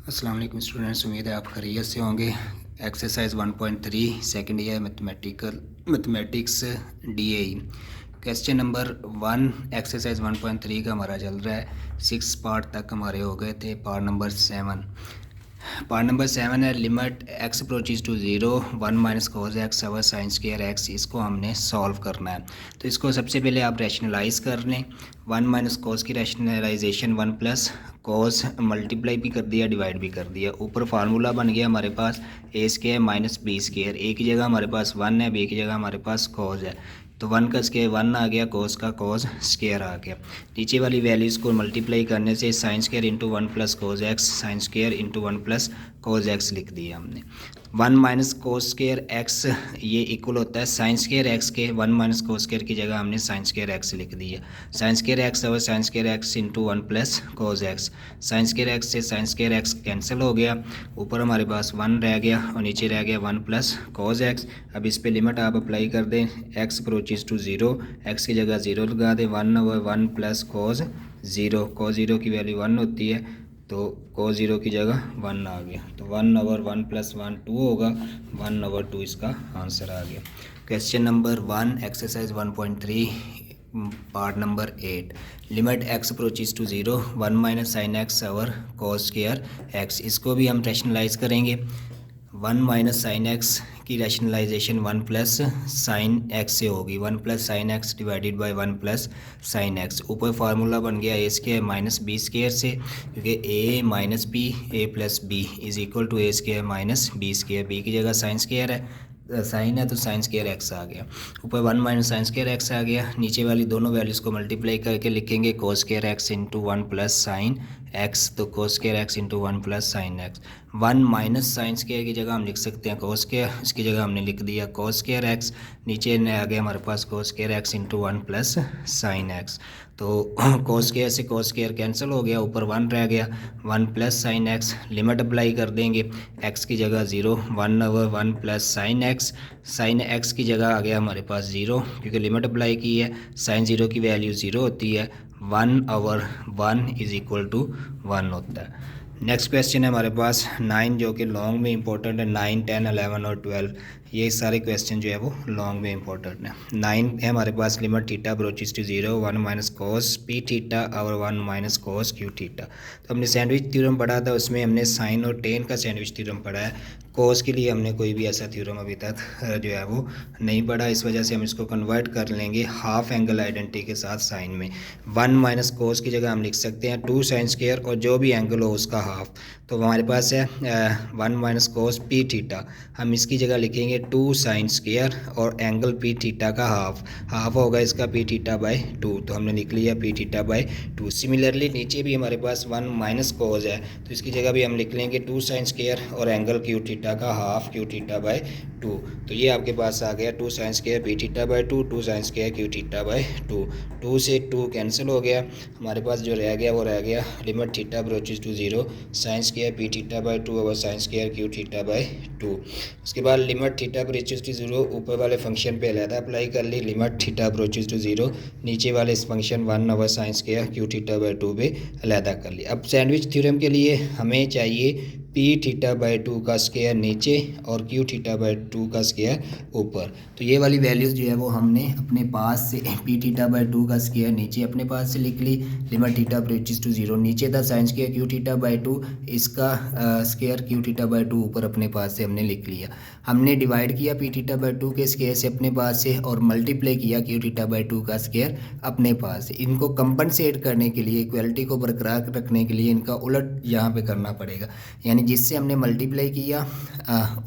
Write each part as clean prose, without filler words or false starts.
अस्सलाम वालेकुम स्टूडेंट्स, उम्मीद है आप खैरियत से होंगे। Exercise 1.3 second year mathematics DAE question number 1 exercise 1.3 का हमारा चल रहा है। 6 पार्ट तक हमारे हो गए थे। पार्ट नंबर 7 है limit x approaches to zero 1 minus cos x over sine square x. इसको हमने सॉल्व करना है। तो इसको सबसे पहले आप रैशनलाइज कर लें। 1 माइनस कोस की रैशनलाइजेशन 1 प्लस कोस मल्टीप्लाई भी कर दिया, डिवाइड भी कर दिया। ऊपर फार्मूला बन गया हमारे पास ए स्क्वायर माइनस बी स्क्वायर। ए की जगह हमारे पास 1 है, बी की जगह हमारे पास कोस है। तो 1 का स्क्वायर 1 आ गया, कोस का कोस स्क्वायर आ गया। नीचे वाली वैल्यूज़ को मल्टीप्लाई करने से sine square into 1 plus cos x, sine square into 1 plus cos x लिख दिया हमने। 1 माइनस कोस स्क्वायर एक्स ये इक्वल होता है साइन स्क्वायर एक्स के। 1 माइनस कोस स्क्वायर की जगह हमने साइन स्क्वायर एक्स लिख दिया। साइन स्क्वायर एक्स और sign square x into 1 plus cos x. Sign square x से साइन स्क्वायर एक्स कैंसिल हो गया। ऊपर हमारे पास 1 रह गया और नीचे रह गया 1 प्लस कोस एक्स। अब इस पे लिमिट आप अप्लाई कर दें। X approaches to zero, x की जगह 0 लगा दें। 1 और 1 plus cos zero, cos zero की वैल्यू 1 होती है, तो कोस ज़ीरो की जगह 1 आ गया। तो 1 ओवर 1 प्लस 1 2 होगा। 1 ओवर 2 इसका आंसर आ गया। Question number 1 exercise 1.3 part number 8 limit x approaches to zero 1 minus sine x over cos square x. इसको भी हम रैशनलाइज करेंगे। 1 माइनस साइन एक्स की रैशनलाइजेशन 1 प्लस साइन एक्स से होगी। 1 plus sine x divided by 1 plus sine x. ऊपर formula बन गया a square minus b square से, क्योंकि a minus b a plus b is equal to a square minus b square. B की जगह sine square है, sign है तो साइन स्क्वायर एक्स आ गया। ऊपर 1 माइनस साइन स्क्वायर एक्स आ गया। नीचे वाली दोनों वैल्यूज़ को मल्टीप्लाई करके लिखेंगे cos square x into 1 plus sine x. तो cos square x into 1 plus sine x. 1 minus sine square की जगह हम लिख सकते हैं कोस स्क्वायर, इसकी जगह हमने लिख दिया कोस स्क्वायर एक्स। नीचे आ गया हमारे पास cos square x into 1 plus sine x. तो कोस स्क्वायर से कोस स्क्वायर कैंसिल हो गया, ऊपर 1 रह गया। 1 plus sine x, limit apply कर देंगे। एक्स की जगह 0, 1 over 1 plus sine x. Sine x की जगह आ गया हमारे पास 0, क्योंकि लिमिट अप्लाई की है। साइन 0 की वैल्यू 0 होती है। 1 ओवर 1 इज इक्वल टू 1 होता है। नेक्स्ट क्वेश्चन है हमारे पास 9, जो कि लॉन्ग में इंपॉर्टेंट है। 9, 10, 11 और 12 ये सारे क्वेश्चन जो है वो लॉन्ग में इंपॉर्टेंट है। 9 है हमारे पास limit theta approaches to 0 1 minus cos p theta और 1 माइनस कोस क्यू थीटा। तो हमने सैंडविच थ्योरम पढ़ा था, उसमें हमने साइन और टेन का सैंडविच थ्योरम पढ़ा है। कोस के लिए हमने कोई भी ऐसा थ्योरम अभी तक जो है वो नहीं पढ़ा। इस वजह से हम इसको कन्वर्ट कर लेंगे हाफ एंगल आइडेंटिटी के साथ साइन में। 1 माइनस कोस की जगह हम लिख सकते हैं 2 साइन स्क्वायर और जो भी एंगल हो उसका हाफ। तो हमारे पास है 1 माइनस कोस पी थीटा, हम इसकी जगह लिखेंगे 2 साइन स्क्वायर और एंगल पी थीटा का हाफ होगा इसका पी थीटा बाई 2। तो हमने लिख लिया पी थीटा बाई 2। सिमिलरली नीचे भी हमारे पास 1 माइनस कोस है, तो इसकी जगह भी हम लिख लेंगे 2 साइन स्क्वायर और एंगल क्यू थीटा का हाफ क्यू थीटा बाई 2। तो ये आपके पास आ गया 2 sign square p theta by 2, 2 sign square q theta by 2। 2 से 2 कैंसिल हो गया। हमारे पास जो रह गया वो रह गया limit theta approaches to 0 sine square p theta by 2 over sine square q theta by 2। उसके बाद लिमिट थीटा अप्रोचेज टू 0 ऊपर वाले फंक्शन पे अलहदा अप्लाई कर ली। लिमिट थीटा अप्रोचेज टू 0 नीचे वाले इस function 1 over sine square q theta by 2 पे अलहदा कर ली। अब सैंडविच थ्योरम के लिए हमें चाहिए पी थीटा बाई 2 का स्क्वायर नीचे और क्यू थीटा बाई 2 का स्क्वायर ऊपर। तो ये वाली वैल्यूज़ जो है वो हमने अपने पास से पी थीटा बाई 2 का स्क्वायर नीचे अपने पास से लिख ली। लिमिट थीटा अप्रोचेज टू 0 नीचे था sign square q theta by 2, इसका स्क्वायर क्यू थीटा बाई 2 ऊपर अपने पास से हमने लिख लिया। हमने डिवाइड किया पी थीटा बाई 2 के स्क्वायर से अपने पास से और मल्टीप्लाई किया क्यू थीटा बाई 2 का स्क्वायर अपने पास से। इनको कंपनसेट करने के लिए, इक्वलिटी को बरकरार रखने के लिए इनका उलट यहाँ पे करना पड़ेगा। यानी जिससे हमने मल्टीप्लाई किया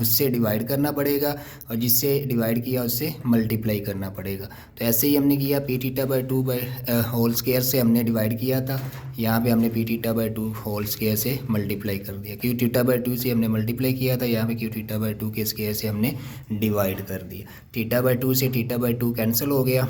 उससे डिवाइड करना पड़ेगा और जिससे डिवाइड किया उससे मल्टीप्लाई करना पड़ेगा। तो ऐसे ही हमने किया p theta by 2 by whole square से हमने डिवाइड किया था, यहाँ पे हमने p theta by 2 whole square से मल्टीप्लाई कर दिया। क्यू थीटा बाई 2 से हमने मल्टीप्लाई किया था, यहाँ पे क्यू थीटा बाई 2 के स्क्वायर से हमने डिवाइड कर दिया। थीटा बाई 2 से थीटा बाई 2 कैंसिल हो गया।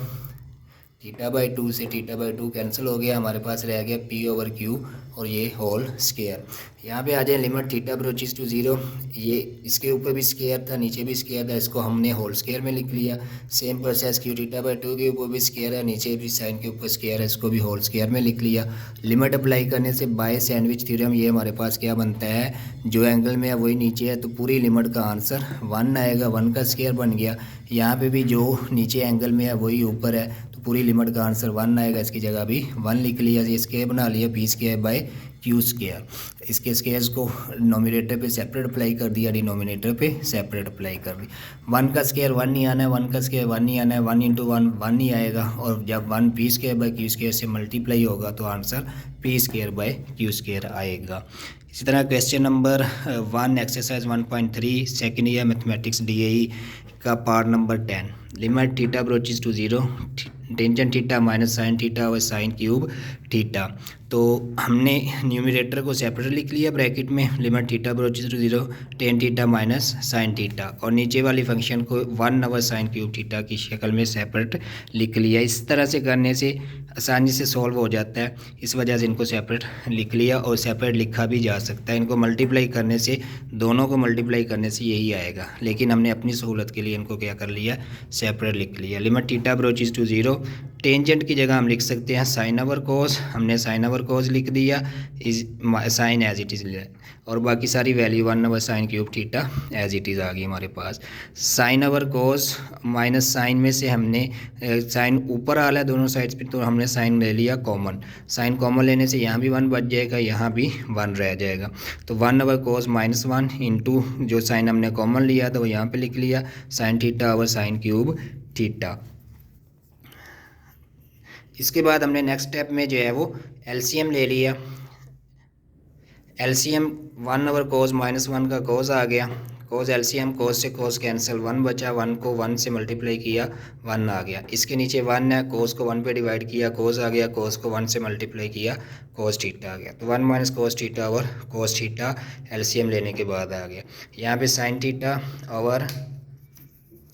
θ/2 से θ/2 कैंसिल हो गया, हमारे पास रह गया p/q और ये होल स्क्वायर। यहाँ पे आ जाए लिमिट थीटा अप्रोचेस टू 0, ये इसके ऊपर भी स्क्वायर था नीचे भी स्क्वायर था, इसको हमने होल स्क्वायर में लिख लिया। सेम प्रोसेस q θ/2 के ऊपर भी स्क्वायर है नीचे भी साइन के ऊपर स्क्वायर है, इसको भी होल स्क्वायर में लिख लिया। लिमिट अप्लाई करने से बाय सैंडविच थ्योरम ये हमारे पास क्या बनता है, जो एंगल में है वही नीचे है, तो पूरी लिमिट का आंसर 1 आएगा, 1 का स्क्वायर बन गया। यहाँ पे भी जो नीचे एंगल में है वही ऊपर है, तो पूरी लिमिट का आंसर 1 आएगा, इसकी जगह भी 1 लिख लिया। ये स्क्वायर बना लिया p²/q²। इसके स्क्वायर्स को नोमिनेटर पे सेपरेट अप्लाई कर दिया, डिनोमिनेटर पे सेपरेट अप्लाई कर दी। 1 का स्क्वायर 1 नहीं आना है, 1 का स्क्वायर 1 नहीं आना है, 1 × 1 1 ही आएगा, और जब 1 p²/q² से मल्टीप्लाई होगा तो आंसर p²/q² आएगा। इसी तरह question number 1 exercise 1.3 second year mathematics DAE का part number 10। Limit theta approaches to 0, tangent theta minus sine theta और साइन क्यूब थीटा। तो हमने न्यूमरेटर को सेपरेट लिख लिया ब्रैकेट में, limit theta approaches to 0 tan theta minus sine theta, और नीचे वाली फंक्शन को 1 साइन क्यूब थीटा की शक्ल में सेपरेट लिख लिया। इस तरह से करने से आसानी से सॉल्व हो जाता है, इस वजह से इनको सेपरेट लिख लिया, और सेपरेट लिखा भी जा सकता है। इनको मल्टीप्लाई करने से, दोनों को मल्टीप्लाई करने से यही आएगा, लेकिन हमने अपनी सहूलत के लिए इनको क्या कर लिया, सेपरेट लिख लिया। Limit theta approaches to 0, tangent की जगह हम लिख सकते हैं साइन ओवर कोस, हमने साइन ओवर कोस लिख दिया, is sine as it is, और बाकी सारी value 1 sine cube theta as it is आ गई हमारे पास। Sine over cos minus sine में से हमने साइन ऊपर आ रहा है दोनों साइड्स पे, तो हमने साइन ले लिया कॉमन, साइन कॉमन लेने से यहाँ भी 1 बच जाएगा, यहाँ भी 1 रह जाएगा। तो 1 कोस -1 इंटू जो साइन हमने कॉमन लिया था वो यहाँ पे लिख लिया, sine theta over sign cube theta. इसके बाद हमने नेक्स्ट स्टेप में जो है वो एलसीएम ले लिया। एलसीएम 1 कोस -1 का कोस आ गया, कोस एलसीएम कोस से कोस कैंसिल, 1 बचा, 1 को 1 से मल्टीप्लाई किया 1 आ गया। इसके नीचे 1 है, कोस को 1 पे डिवाइड किया कोस आ गया, कोस को 1 से मल्टीप्लाई किया कोस थीटा आ गया। तो 1 cos theta over cos theta LCM लेने के बाद आ गया। यहाँ पे sine theta over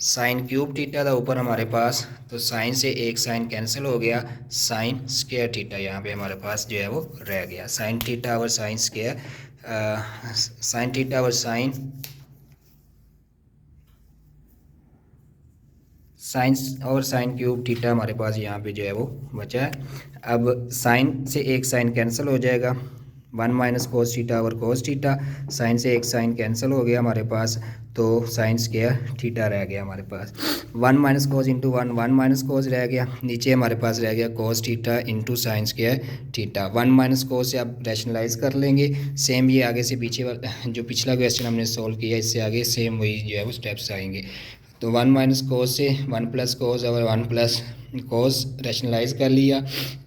sign cube theta था ऊपर हमारे पास, तो साइन से एक साइन कैंसिल हो गया, साइन स्क्वायर थीटा यहाँ पे हमारे पास जो है वो रह गया। साइन थीटा और साइन स्क्वायर, साइन थीटा और साइन और साइन क्यूब थीटा हमारे पास यहाँ पे जो है वो बचा है। अब साइन से एक साइन कैंसिल हो जाएगा, 1 कोस थीटा और कोस थीटा, साइन से एक साइन कैंसिल हो गया हमारे पास, तो साइन स्क्वायर थीटा रह गया हमारे पास। 1 कोस इंटू 1 कोस रह गया, नीचे हमारे पास रह गया cos theta into sine square theta. 1 कोस से आप रैशनलाइज कर लेंगे, सेम ये आगे से पीछे वाला जो पिछला क्वेश्चन हमने सॉल्व किया इससे आगे सेम वही जो है वो स्टेप्स आएंगे। तो 1 कोस से 1 कोस और 1 कोस रैशनलाइज कर लिया,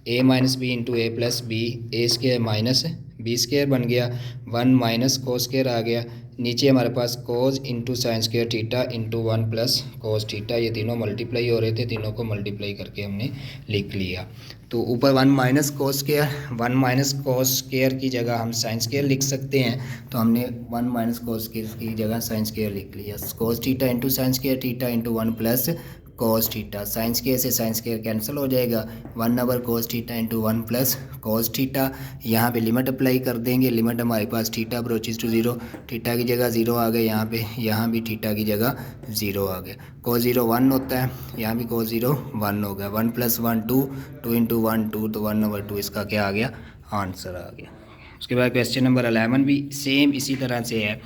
a - b into a + b, a square minus b square बन गया, 1 कोस स्क्वायर आ गया, नीचे हमारे पास cos into sine square theta into 1 cos theta, ये तीनों मल्टीप्लाई हो रहे थे, तीनों को मल्टीप्लाई करके हमने लिख लिया। तो ऊपर 1 कोस स्क्वायर, 1 कोस स्क्वायर की जगह हम साइन स्क्वायर लिख सकते हैं, तो हमने 1 कोस स्क्वायर की जगह साइन स्क्वायर लिख लिया। Cos theta into sine square theta into 1 cos theta, sine square से साइन स्क्वायर कैंसिल हो जाएगा, 1 cos theta into 1 cos theta. यहाँ पे लिमिट अप्लाई कर देंगे, लिमिट हमारे पास थीटा अप्रोचेस टू 0, थीटा की जगह 0 आ गया यहाँ पे, यहाँ भी थीटा की जगह 0 आ गया। कोस 0 1 होता है, यहाँ भी कोस 0 1 हो गया, 1 + 1 2, 2 इंटू 1 2, तो 1/2 इसका क्या आ गया, आंसर आ गया। उसके बाद क्वेश्चन नंबर 11 भी सेम इसी तरह से है।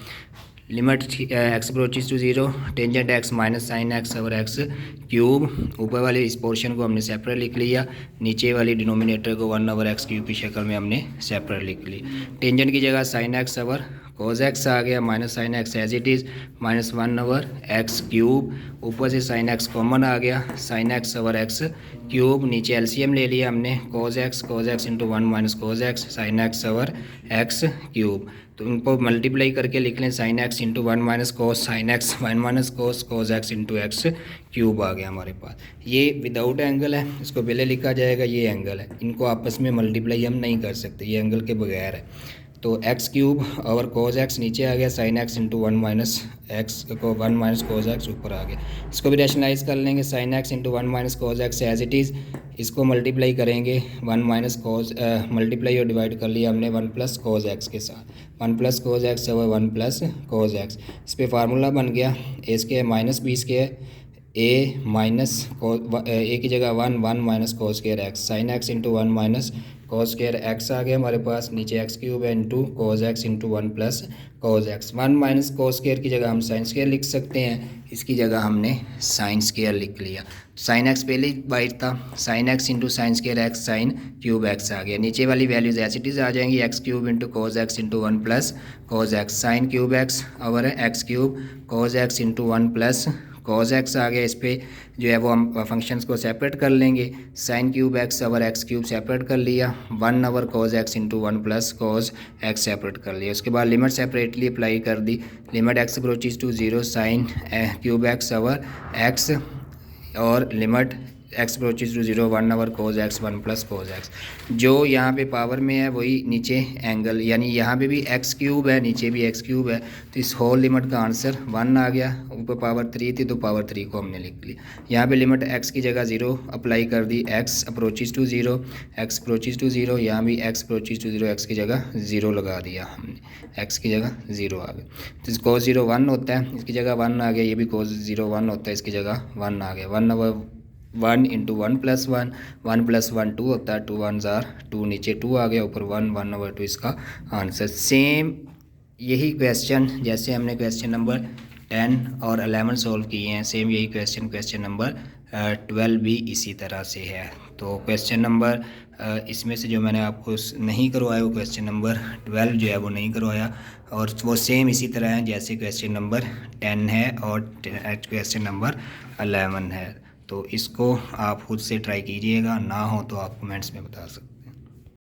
Limit x approaches to 0, tangent x minus sine x over x cube. ऊपर वाले इस पोर्शन को हमने सेपरेट लिख लिया, नीचे वाली डिनोमिनेटर को 1/x क्यूब की शक्ल में हमने सेपरेट लिख ली। टेंजेंट की जगह sine x over cos x आ गया, minus sine x as it is, -1/x cube. ऊपर से साइन x कॉमन आ गया, sine x over x cube. नीचे एलसीएम ले लिया हमने, cos x into 1 cos x, sine x over x cube. तो इनको मल्टीप्लाई करके लिख लें, sine x into 1 cos sine x, 1 cos x into x cube आ गया हमारे पास। ये विदाउट एंगल है, इसको पहले लिखा जाएगा, ये एंगल है, इनको आपस में मल्टीप्लाई हम नहीं कर सकते, ये एंगल के बगैर है। तो x क्यूब और कोस x नीचे आ गया, साइन x इंटू 1 x को 1 कोस x ऊपर आ गया। इसको भी रैशनलाइज कर लेंगे, sine x into 1 cos x as it is, इसको मल्टीप्लाई करेंगे 1 माइनस कोज, मल्टीप्लाई और डिवाइड कर लिया हमने 1 प्लस कोज एक्स के साथ। 1 प्लस कोज एक्स और 1 प्लस कोज एक्स, इस पर फार्मूला बन गया a square minus b square, a minus a की जगह 1 minus cos square x, sine x into 1 minus cos square x आ गया हमारे पास, नीचे एक्स क्यूब है into cos x into 1 plus cos x. 1 minus cos square की जगह हम साइन स्क्वायर लिख सकते हैं, इसकी जगह हमने साइन स्क्वायर लिख लिया। साइन एक्स पहले ही बाइट था, sine x into sine square x sine cube x आ गया। नीचे वाली वैल्यूज एज इट इज़ आ जाएंगी, x cube into cos x into 1 plus cos x, sine cube x और x cube cos x into 1 plus cos x आ गया। इस पर जो है वो हम फंक्शंस को सेपरेट कर लेंगे, साइन क्यूब एक्स और एक्स क्यूब सेपरेट कर लिया, 1 over cos x into 1 plus cos x separate कर लिया। उसके बाद लिमिट सेपरेटली अप्लाई कर दी, limit x approaches to 0 sine cube x over x और limit x approaches to 0 1 over cos x 1 plus cos x. जो यहाँ पे पावर में है वही नीचे एंगल, यानी यहाँ पे भी एक्स क्यूब है नीचे भी एक्स क्यूब है, तो इस होल लिमिट का आंसर 1 आ गया। ऊपर पावर 3 थी तो पावर 3 को हमने लिख लिया। यहाँ पे लिमिट एक्स की जगह 0 अप्लाई कर दी, x approaches to 0 x approaches to 0, यहाँ भी एक्स अप्रोचेज टू 0 एक्स की जगह 0 लगा दिया हमने, एक्स की जगह 0 आ गया। तो कोज 0 1 होता है, इसकी जगह 1 आ गया, ये भी कोज 0 1 होता है, इसकी जगह 1 आ गया। 1 ओवर 1 इंटू 1 प्लस 1, 1 प्लस 1 2 होता है, 2 1 जार 2, नीचे 2 आ गया, ऊपर 1 1 ओवर 2 इसका आंसर। सेम यही क्वेश्चन जैसे हमने क्वेश्चन नंबर 10 और 11 सॉल्व किए हैं, सेम यही क्वेश्चन नंबर 12 भी इसी तरह से है। तो क्वेश्चन नंबर इसमें से जो मैंने आपको नहीं करवाया वो क्वेश्चन नंबर 12 जो है वो नहीं करवाया, और वो सेम इसी तरह है जैसे क्वेश्चन नंबर 10 है और क्वेश्चन नंबर 11 है। तो इसको आप खुद से ट्राई कीजिएगा, ना हो तो आप कमेंट्स में बता सकते हैं।